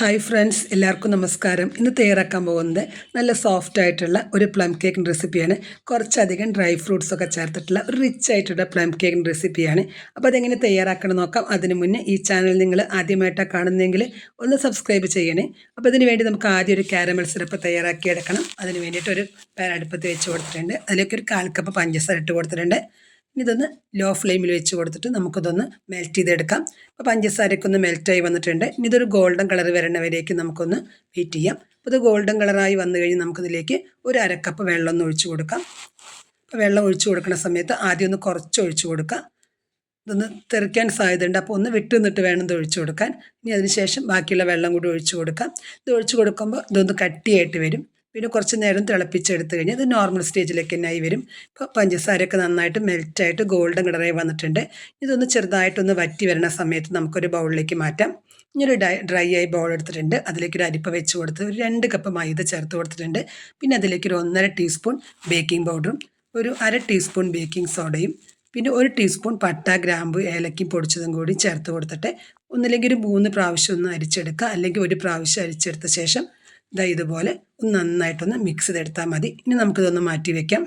Hi friends, എല്ലാവർക്കും നമസ്കാരം. ഇന്ന് തയ്യാറാക്കാൻ പോകുന്നത് നല്ല സോഫ്റ്റ് ആയിട്ടുള്ള ഒരു പ്ലം കേക്കിൻ്റെ റെസിപ്പിയാണ്. കുറച്ചധികം ഡ്രൈ ഫ്രൂട്ട്സൊക്കെ ചേർത്തിട്ടുള്ള ഒരു റിച്ച് ആയിട്ടുള്ള പ്ലം കേക്കിൻ്റെ റെസിപ്പിയാണ്. അപ്പോൾ അതെങ്ങനെ തയ്യാറാക്കണം നോക്കാം. അതിന് മുന്നേ ഈ ചാനൽ നിങ്ങൾ ആദ്യമായിട്ടാണ് കാണുന്നതെങ്കിൽ ഒന്ന് സബ്സ്ക്രൈബ് ചെയ്യണേ. അപ്പോൾ ഇതിന് വേണ്ടി നമുക്ക് ആദ്യം ഒരു കാരമൽ സിറപ്പ് തയ്യാറാക്കിയെടുക്കണം. അതിന് വേണ്ടിയിട്ട് ഒരു പാൻ അടുപ്പത്ത് വെച്ച് കൊടുത്തിട്ടുണ്ട്. അതിലേക്ക് ഒരു 1/4 കപ്പ് പഞ്ചസാര ഇട്ട് കൊടുത്തിട്ടുണ്ട്. ഇതൊന്ന് ലോ ഫ്ലെയിമിൽ വെച്ച് കൊടുത്തിട്ട് നമുക്കിതൊന്ന് മെൽറ്റ് ചെയ്തെടുക്കാം. അപ്പോൾ പഞ്ചസാരയൊക്കെ ഒന്ന് മെൽറ്റായി വന്നിട്ടുണ്ട്. ഇനി ഇതൊരു ഗോൾഡൻ കളർ വരണവരേക്ക് നമുക്കൊന്ന് വെയിറ്റ് ചെയ്യാം. അപ്പോൾ ഇത് ഗോൾഡൻ കളറായി വന്നു കഴിഞ്ഞ് നമുക്കിതിലേക്ക് ഒരു 1/2 കപ്പ് വെള്ളം ഒന്ന് ഒഴിച്ചു കൊടുക്കാം. അപ്പോൾ വെള്ളം ഒഴിച്ചു കൊടുക്കുന്ന സമയത്ത് ആദ്യം ഒന്ന് കുറച്ച് ഒഴിച്ചു കൊടുക്കാം. ഇതൊന്ന് തെറിക്കാൻ സാധ്യതയുണ്ട്, അപ്പോൾ ഒന്ന് വിട്ട് നിന്നിട്ട് വേണം ഇത് ഒഴിച്ചു കൊടുക്കാൻ. ഇനി അതിന് ശേഷം ബാക്കിയുള്ള വെള്ളം കൂടി ഒഴിച്ചു കൊടുക്കാം. ഇത് ഒഴിച്ചു കൊടുക്കുമ്പോൾ ഇതൊന്ന് കട്ടിയായിട്ട് വരും. പിന്നെ കുറച്ച് നേരം തിളപ്പിച്ചെടുത്ത് കഴിഞ്ഞാൽ ഇത് നോർമൽ സ്റ്റേജിലേക്ക് തന്നെ ആയി വരും. ഇപ്പോൾ പഞ്ചസാരയൊക്കെ നന്നായിട്ട് മെൽറ്റായിട്ട് ഗോൾഡൻ കളറായി വന്നിട്ടുണ്ട്. ഇതൊന്ന് ചെറുതായിട്ടൊന്ന് വറ്റി വരുന്ന സമയത്ത് നമുക്കൊരു ബൗളിലേക്ക് മാറ്റാം. ഇങ്ങനൊരു ഡ്രൈ ആയി ബൗൾ എടുത്തിട്ടുണ്ട്. അതിലേക്കൊരു അരിപ്പ വെച്ച് കൊടുത്ത് ഒരു 2 കപ്പ് മൈദ ചേർത്ത് കൊടുത്തിട്ടുണ്ട്. പിന്നെ അതിലേക്കൊരു 1.5 ടീസ്പൂൺ ബേക്കിംഗ് പൗഡറും ഒരു 1/2 ടീസ്പൂൺ ബേക്കിംഗ് സോഡയും പിന്നെ 1 ടീസ്പൂൺ പട്ട, ഗ്രാമ്പു, ഏലക്കും പൊടിച്ചതും കൂടി ചേർത്ത് കൊടുത്തിട്ട് ഒന്നില്ലെങ്കിൽ ഒരു 3 പ്രാവശ്യം ഒന്ന് അരിച്ചെടുക്കുക. അല്ലെങ്കിൽ ഒരു പ്രാവശ്യം അരിച്ചെടുത്ത ശേഷം ഇതുപോലെ ഒന്ന് നന്നായിട്ടൊന്ന് മിക്സ് ചെയ്തെടുത്താൽ മതി. ഇനി നമുക്കിതൊന്ന് മാറ്റി വയ്ക്കാം.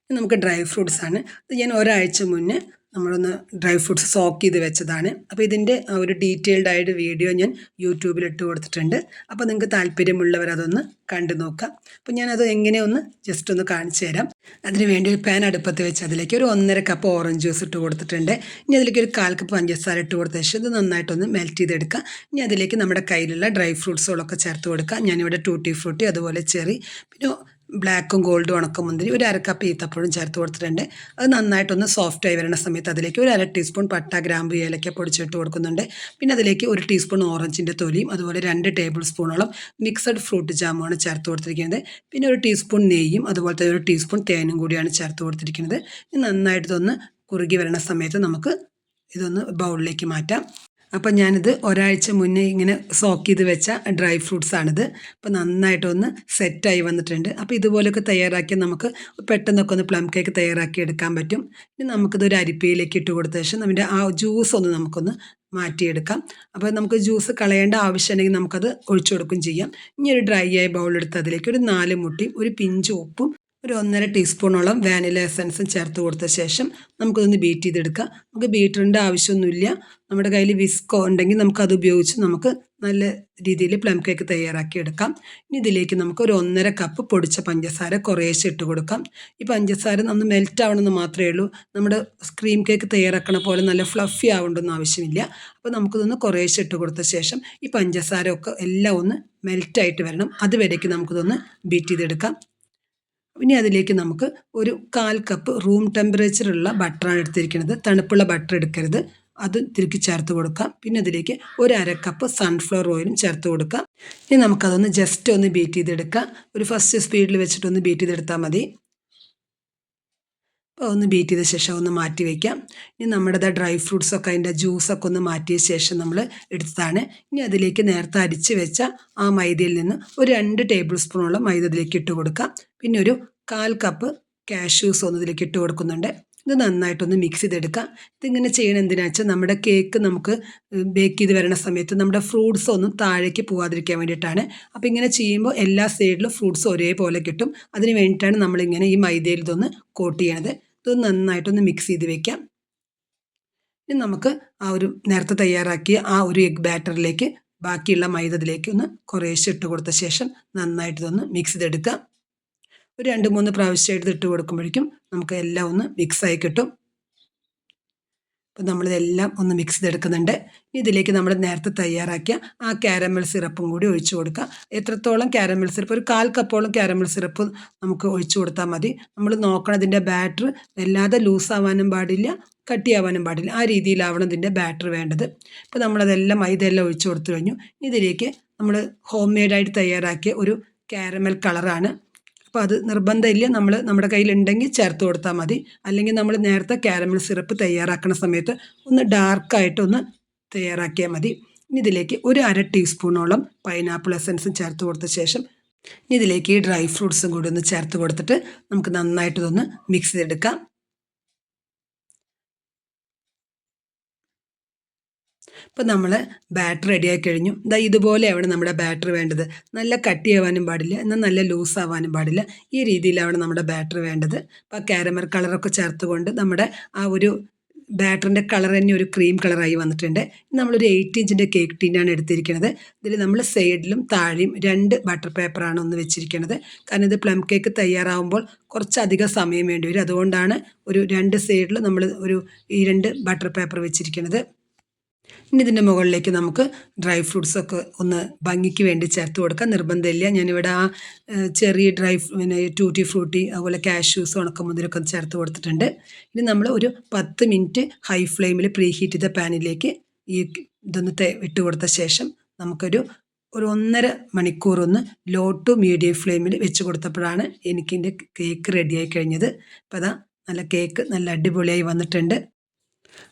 ഇനി നമുക്ക് ഡ്രൈ ഫ്രൂട്ട്സ് ആണ്. ഇത് ഞാൻ ഒരാഴ്ച മുന്നേ നമ്മളൊന്ന് ഡ്രൈ ഫ്രൂട്ട്സ് സോക്ക് ചെയ്ത് വെച്ചതാണ്. അപ്പോൾ ഇതിൻ്റെ ഒരു ഡീറ്റെയിൽഡ് ആയിട്ട് വീഡിയോ ഞാൻ യൂട്യൂബിൽ ഇട്ട് കൊടുത്തിട്ടുണ്ട്. അപ്പോൾ നിങ്ങൾക്ക് താല്പര്യമുള്ളവർ അതൊന്ന് കണ്ടു നോക്കാം. അപ്പോൾ ഞാനത് എങ്ങനെയൊന്ന് ജസ്റ്റ് ഒന്ന് കാണിച്ചു തരാം. അതിന് വേണ്ടി ഒരു പാൻ അടുപ്പത്ത് വെച്ച് അതിലേക്ക് ഒരു 1.5 കപ്പ് ഓറഞ്ച് ജ്യൂസ് ഇട്ട് കൊടുത്തിട്ടുണ്ട്. ഇനി അതിലേക്ക് ഒരു 1/4 കപ്പ് പഞ്ചസാര ഇട്ട് കൊടുത്ത ശേഷം ഇത് നന്നായിട്ടൊന്ന് മെൽറ്റ് ചെയ്തെടുക്കുക. ഇനി അതിലേക്ക് നമ്മുടെ കയ്യിലുള്ള ഡ്രൈ ഫ്രൂട്ട്സുകളൊക്കെ ചേർത്ത് കൊടുക്കുക. ഞാനിവിടെ ടൂട്ടി ഫ്രൂട്ടി, അതുപോലെ ചെറി, പിന്നെ ബ്ലാക്കും ഗോൾഡും ഉണക്കമുന്തിരി, ഒരു 1/2 കപ്പ് ഈത്തപ്പഴം ചേർത്ത് കൊടുത്തിട്ടുണ്ട്. അത് നന്നായിട്ടൊന്ന് സോഫ്റ്റായി വരുന്ന സമയത്ത് അതിലേക്ക് ഒരു 1/2 ടീസ്പൂൺ പട്ട, ഗ്രാമ്പു, ഏലക്ക പൊടിച്ചിട്ട് കൊടുക്കുന്നുണ്ട്. പിന്നെ അതിലേക്ക് 1 ടീസ്പൂൺ ഓറഞ്ചിൻ്റെ തൊലിയും അതുപോലെ 2 ടേബിൾ സ്പൂണോളം മിക്സഡ് ഫ്രൂട്ട് ജാമുമാണ് ചേർത്ത് കൊടുത്തിരിക്കുന്നത്. പിന്നെ 1 ടീസ്പൂൺ നെയ്യും അതുപോലത്തെ 1 ടീസ്പൂൺ തേനും കൂടിയാണ് ചേർത്ത് കൊടുത്തിരിക്കുന്നത്. ഇത് നന്നായിട്ടൊന്ന് കുറുകി വരുന്ന സമയത്ത് നമുക്ക് ഇതൊന്ന് ബൗളിലേക്ക് മാറ്റാം. അപ്പം ഞാനിത് ഒരാഴ്ച മുന്നേ ഇങ്ങനെ സോക്ക് ചെയ്ത് വെച്ച ഡ്രൈ ഫ്രൂട്ട്സാണിത്. അപ്പോൾ നന്നായിട്ടൊന്ന് സെറ്റായി വന്നിട്ടുണ്ട്. അപ്പോൾ ഇതുപോലെയൊക്കെ തയ്യാറാക്കിയാൽ നമുക്ക് പെട്ടെന്നൊക്കെ ഒന്ന് പ്ലം കേക്ക് തയ്യാറാക്കി എടുക്കാൻ പറ്റും. ഇനി നമുക്കിതൊരു അരിപ്പയിലേക്ക് ഇട്ട് കൊടുത്ത ശേഷം നമ്മുടെ ആ ജ്യൂസ് ഒന്ന് നമുക്കൊന്ന് മാറ്റിയെടുക്കാം. അപ്പോൾ നമുക്ക് ജ്യൂസ് കളയേണ്ട ആവശ്യമുണ്ടെങ്കിൽ നമുക്കത് ഒഴിച്ചു കൊടുക്കുകയും ചെയ്യാം. ഇനി ഒരു ഡ്രൈ ആയ ബൗൾ എടുത്ത് അതിലേക്ക് ഒരു 4 മുട്ടയും ഒരു പിഞ്ച് ഉപ്പും ഒരു 1.5 ടീസ്പൂണോളം വാനില എസൻസും ചേർത്ത് കൊടുത്ത ശേഷം നമുക്കതൊന്ന് ബീറ്റ് ചെയ്തെടുക്കാം. നമുക്ക് ബീറ്ററിൻ്റെ ആവശ്യമൊന്നുമില്ല. നമ്മുടെ കയ്യിൽ വിസ്കോ ഉണ്ടെങ്കിൽ നമുക്കത് ഉപയോഗിച്ച് നമുക്ക് നല്ല രീതിയിൽ പ്ലം കേക്ക് തയ്യാറാക്കി എടുക്കാം. ഇനി ഇതിലേക്ക് നമുക്ക് ഒരു 1.5 കപ്പ് പൊടിച്ച പഞ്ചസാര കുറേശ്ശെ ഇട്ട് കൊടുക്കാം. ഈ പഞ്ചസാര ഒന്ന് മെൽറ്റ് ആവണമെന്ന് മാത്രമേ ഉള്ളൂ. നമ്മുടെ ക്രീം കേക്ക് തയ്യാറാക്കണ പോലെ നല്ല ഫ്ലഫി ആവേണ്ടൊന്നും ആവശ്യമില്ല. അപ്പോൾ നമുക്കിതൊന്ന് കുറേശ്ശെ ഇട്ട് കൊടുത്ത ശേഷം ഈ പഞ്ചസാര ഒക്കെ എല്ലാം ഒന്ന് മെൽറ്റായിട്ട് വരണം. അതുവരേക്ക് നമുക്കിതൊന്ന് ബീറ്റ് ചെയ്തെടുക്കാം. ഇനി അതിലേക്ക് നമുക്ക് ഒരു 1/4 കപ്പ് റൂം ടെമ്പറേച്ചറുള്ള ബട്ടറാണ് എടുത്തിരിക്കുന്നത്. തണുപ്പുള്ള ബട്ടർ എടുക്കരുത്. അത് തിരുക്കി ചേർത്ത് കൊടുക്കാം. പിന്നെ അതിലേക്ക് ഒരു 1/2 കപ്പ് സൺഫ്ലവർ ഓയിലും ചേർത്ത് കൊടുക്കാം. ഇനി നമുക്കതൊന്ന് ജസ്റ്റ് ഒന്ന് ബീറ്റ് ചെയ്തെടുക്കാം. ഒരു ഫസ്റ്റ് സ്പീഡിൽ വെച്ചിട്ടൊന്ന് ബീറ്റ് ചെയ്തെടുത്താൽ മതി. അപ്പോൾ ഒന്ന് ബീറ്റ് ചെയ്ത ശേഷം ഒന്ന് മാറ്റി വയ്ക്കാം. ഇനി നമ്മുടെ ഡ്രൈ ഫ്രൂട്ട്സൊക്കെ അതിൻ്റെ ജ്യൂസൊക്കെ ഒന്ന് മാറ്റിയ ശേഷം നമ്മൾ എടുത്തതാണ്. ഇനി അതിലേക്ക് നേരത്തെ അരിച്ച് വെച്ച ആ മൈദയിൽ നിന്ന് ഒരു 2 ടേബിൾ സ്പൂണോളം മൈദ ഇതിലേക്ക് ഇട്ട് കൊടുക്കാം. പിന്നെ ഒരു 1/4 കപ്പ് കാഷ്യൂസ് ഒന്ന് ഇതിലേക്ക് ഇട്ട് കൊടുക്കുന്നുണ്ട്. ഇത് നന്നായിട്ടൊന്ന് മിക്സ് ചെയ്തെടുക്കാം. ഇതിങ്ങനെ ചെയ്യണം എന്തിനാണെന്ന് വെച്ചാൽ നമ്മുടെ കേക്ക് നമുക്ക് ബേക്ക് ചെയ്ത് വരുന്ന സമയത്ത് നമ്മുടെ ഫ്രൂട്ട്സ് ഒന്നും താഴേക്ക് പോകാതിരിക്കാൻ വേണ്ടിയിട്ടാണ്. അപ്പോൾ ഇങ്ങനെ ചെയ്യുമ്പോൾ എല്ലാ സൈഡിലും ഫ്രൂട്ട്സ് ഒരേപോലെ കിട്ടും. അതിന് വേണ്ടിയിട്ടാണ് നമ്മളിങ്ങനെ ഈ മൈദയിൽ ഇതൊന്ന് കോട്ട് ചെയ്യണത്. ഇതൊന്ന് നന്നായിട്ടൊന്ന് മിക്സ് ചെയ്ത് വെക്കാം. ഇനി നമുക്ക് ആ ഒരു നേരത്തെ തയ്യാറാക്കിയ ആ ഒരു എഗ് ബാറ്ററിലേക്ക് ബാക്കിയുള്ള മൈദ ഇതിലേക്ക് ഒന്ന് കുറേശ്ശെ ഇട്ട് കൊടുത്ത ശേഷം നന്നായിട്ട് ഇതൊന്ന് മിക്സ് ചെയ്തെടുക്കാം. ഒരു 2-3 പ്രാവശ്യമായിട്ട് ഇട്ട് കൊടുക്കുമ്പോഴേക്കും നമുക്ക് എല്ലാം ഒന്ന് മിക്സായി കിട്ടും. അപ്പോൾ നമ്മളിതെല്ലാം ഒന്ന് മിക്സ് ചെയ്തെടുക്കുന്നുണ്ട്. ഇതിലേക്ക് നമ്മൾ നേരത്തെ തയ്യാറാക്കിയ ആ കാരമൽ സിറപ്പും കൂടി ഒഴിച്ചു കൊടുക്കുക. എത്രത്തോളം കാരമൽ സിറപ്പ്, ഒരു 1/4 കപ്പോളം കാരമൽ സിറപ്പ് നമുക്ക് ഒഴിച്ചു കൊടുത്താൽ മതി. നമ്മൾ നോക്കണം ഇതിൻ്റെ ബാറ്റർ വല്ലാതെ ലൂസാവാനും പാടില്ല, കട്ടിയാവാനും പാടില്ല. ആ രീതിയിലാവണം ഇതിൻ്റെ ബാറ്റർ വേണ്ടത്. ഇപ്പോൾ നമ്മളതെല്ലാം മൈദയെല്ലാം ഒഴിച്ചു കൊടുത്തു കഴിഞ്ഞു. ഇതിലേക്ക് നമ്മൾ ഹോം മെയ്ഡായിട്ട് തയ്യാറാക്കിയ ഒരു കാരമൽ കളറാണ്. അപ്പോൾ അത് നിർബന്ധമില്ല, നമ്മുടെ കയ്യിലുണ്ടെങ്കിൽ ചേർത്ത് കൊടുത്താൽ മതി. അല്ലെങ്കിൽ നമ്മൾ നേരത്തെ കാരമൽ സിറപ്പ് തയ്യാറാക്കുന്ന സമയത്ത് ഒന്ന് ഡാർക്കായിട്ടൊന്ന് തയ്യാറാക്കിയാൽ മതി. ഇനി ഇതിലേക്ക് ഒരു 1/2 ടീസ്പൂണോളം പൈനാപ്പിൾ എസൻസും ചേർത്ത് കൊടുത്ത ശേഷം ഇതിലേക്ക് ഈ ഡ്രൈ ഫ്രൂട്ട്സും കൂടി ഒന്ന് ചേർത്ത് കൊടുത്തിട്ട് നമുക്ക് നന്നായിട്ടിതൊന്ന് മിക്സ് ചെയ്തെടുക്കാം. അപ്പോൾ നമ്മൾ ബാറ്റർ റെഡിയായി കഴിഞ്ഞു. ഇതുപോലെയാണ് നമ്മുടെ ബാറ്റർ വേണ്ടത്. നല്ല കട്ടിയാവാനും പാടില്ല, എന്നാൽ നല്ല ലൂസ് ആവാനും പാടില്ല. ഈ രീതിയിലാണ് നമ്മുടെ ബാറ്റർ വേണ്ടത്. അപ്പോൾ കാരമൽ കളറൊക്കെ ചേർത്തുകൊണ്ട് നമ്മുടെ ആ ഒരു ബാറ്ററിൻ്റെ കളർ തന്നെ ഒരു ക്രീം കളറായി വന്നിട്ടുണ്ട്. നമ്മളൊരു 8 ഇഞ്ചിൻ്റെ കേക്ക് ടിന്നാണ് എടുത്തിരിക്കുന്നത്. ഇതിൽ നമ്മൾ സൈഡിലും താഴെയും 2 ബട്ടർ പേപ്പറാണ് ഒന്ന് വെച്ചിരിക്കുന്നത്. കാരണം ഇത് പ്ലം കേക്ക് തയ്യാറാവുമ്പോൾ കുറച്ചധികം സമയം വേണ്ടി വരും. അതുകൊണ്ടാണ് ഒരു 2 സൈഡിൽ നമ്മൾ ഈ 2 ബട്ടർ പേപ്പർ വെച്ചിരിക്കുന്നത്. ഇനി ഇതിൻ്റെ മുകളിലേക്ക് നമുക്ക് ഡ്രൈ ഫ്രൂട്ട്സൊക്കെ ഒന്ന് ഭംഗിക്ക് വേണ്ടി ചേർത്ത് കൊടുക്കാം. നിർബന്ധമില്ല. ഞാനിവിടെ ആ ചെറിയ പിന്നെ ടൂറ്റി ഫ്രൂട്ടി, അതുപോലെ കാഷ്യൂസ്, ഉണക്കമുന്തിരിയൊക്കെ ചേർത്ത് കൊടുത്തിട്ടുണ്ട്. ഇനി നമ്മൾ ഒരു 10 മിനിറ്റ് ഹൈ ഫ്ലെയിമിൽ പ്രീ ഹീറ്റ് ചെയ്ത പാനിലേക്ക് ഈ ഇതൊന്ന് ഇട്ട് കൊടുത്ത ശേഷം നമുക്കൊരു 1.5 മണിക്കൂർ ഒന്ന് ലോ ടു മീഡിയം ഫ്ലെയിമിൽ വെച്ച് കൊടുത്തപ്പോഴാണ് എനിക്കെൻ്റെ കേക്ക് റെഡിയായി കഴിഞ്ഞത്. അപ്പോൾ അതാ നല്ല കേക്ക് നല്ല അടിപൊളിയായി വന്നിട്ടുണ്ട്.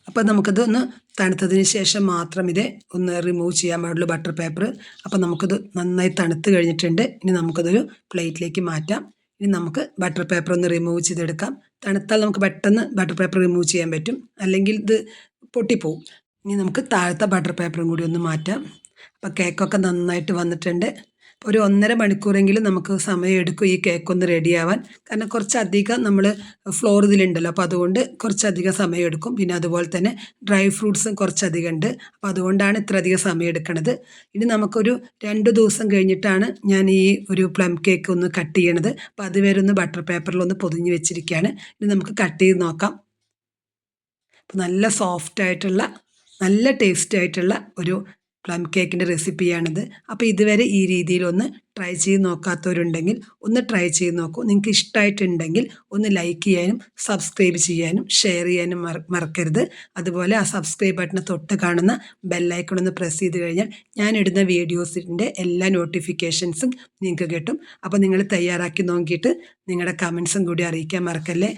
അപ്പോൾ നമുക്കത് ഒന്ന് തണുത്തതിന് ശേഷം മാത്രം ഇത് ഒന്ന് റിമൂവ് ചെയ്യാൻ പാടുള്ളൂ ബട്ടർ പേപ്പർ. അപ്പോൾ നമുക്കത് നന്നായി തണുത്ത് കഴിഞ്ഞിട്ടുണ്ട്. ഇനി നമുക്കതൊരു പ്ലേറ്റിലേക്ക് മാറ്റാം. ഇനി നമുക്ക് ബട്ടർ പേപ്പർ ഒന്ന് റിമൂവ് ചെയ്തെടുക്കാം. തണുത്താൽ നമുക്ക് പെട്ടെന്ന് ബട്ടർ പേപ്പർ റിമൂവ് ചെയ്യാൻ പറ്റും, അല്ലെങ്കിൽ ഇത് പൊട്ടിപ്പോവും. ഇനി നമുക്ക് താഴത്തെ ബട്ടർ പേപ്പറും കൂടി ഒന്ന് മാറ്റാം. അപ്പോൾ കേക്കൊക്കെ നന്നായിട്ട് വന്നിട്ടുണ്ട്. ഒരു 1.5 മണിക്കൂറെങ്കിലും നമുക്ക് സമയം എടുക്കും ഈ കേക്കൊന്ന് റെഡിയാവാൻ. കാരണം കുറച്ചധികം നമ്മൾ ഫ്ലോർ ഇതിലുണ്ടല്ലോ, അപ്പോൾ അതുകൊണ്ട് കുറച്ചധികം സമയം എടുക്കും. പിന്നെ അതുപോലെ തന്നെ ഡ്രൈ ഫ്രൂട്ട്സും കുറച്ചധികം ഉണ്ട്. അപ്പോൾ അതുകൊണ്ടാണ് ഇത്രയധികം സമയം എടുക്കുന്നത്. ഇനി നമുക്കൊരു 2 ദിവസം കഴിഞ്ഞിട്ടാണ് ഞാൻ ഈ ഒരു പ്ലം കേക്ക് ഒന്ന് കട്ട് ചെയ്യണത്. അപ്പോൾ അതുവരെ ഒന്ന് ബട്ടർ പേപ്പറിലൊന്ന് പൊതിഞ്ഞ് വെച്ചിരിക്കുകയാണ്. ഇനി നമുക്ക് കട്ട് ചെയ്ത് നോക്കാം. അപ്പോൾ നല്ല സോഫ്റ്റായിട്ടുള്ള നല്ല ടേസ്റ്റ് ആയിട്ടുള്ള ഒരു പ്ലം കേക്കിൻ്റെ റെസിപ്പിയാണിത്. അപ്പോൾ ഇതുവരെ ഈ രീതിയിലൊന്ന് ട്രൈ ചെയ്ത് നോക്കാത്തവരുണ്ടെങ്കിൽ ഒന്ന് ട്രൈ ചെയ്ത് നോക്കൂ. നിങ്ങൾക്ക് ഇഷ്ടമായിട്ടുണ്ടെങ്കിൽ ഒന്ന് ലൈക്ക് ചെയ്യാനും സബ്സ്ക്രൈബ് ചെയ്യാനും ഷെയർ ചെയ്യാനും മറക്കരുത്. അതുപോലെ ആ സബ്സ്ക്രൈബ് ബട്ടണ് തൊട്ട് കാണുന്ന ബെല്ലൈക്കൺ ഒന്ന് പ്രസ് ചെയ്ത് കഴിഞ്ഞാൽ ഞാൻ ഇടുന്ന വീഡിയോസിൻ്റെ എല്ലാ നോട്ടിഫിക്കേഷൻസും നിങ്ങൾക്ക് കിട്ടും. അപ്പോൾ നിങ്ങൾ തയ്യാറാക്കി നോക്കിയിട്ട് നിങ്ങളുടെ കമൻസും കൂടി അറിയിക്കാൻ മറക്കല്ലേ.